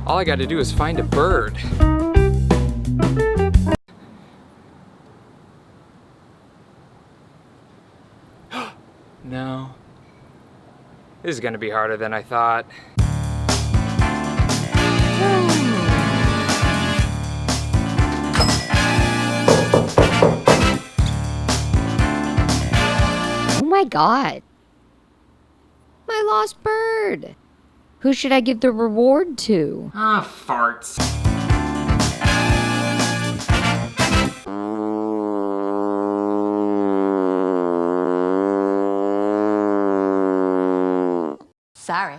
All I gotta do is find a bird. No. This is gonna be harder than I thought. Oh my God. My lost bird. Who should I give the reward to? Ah, farts.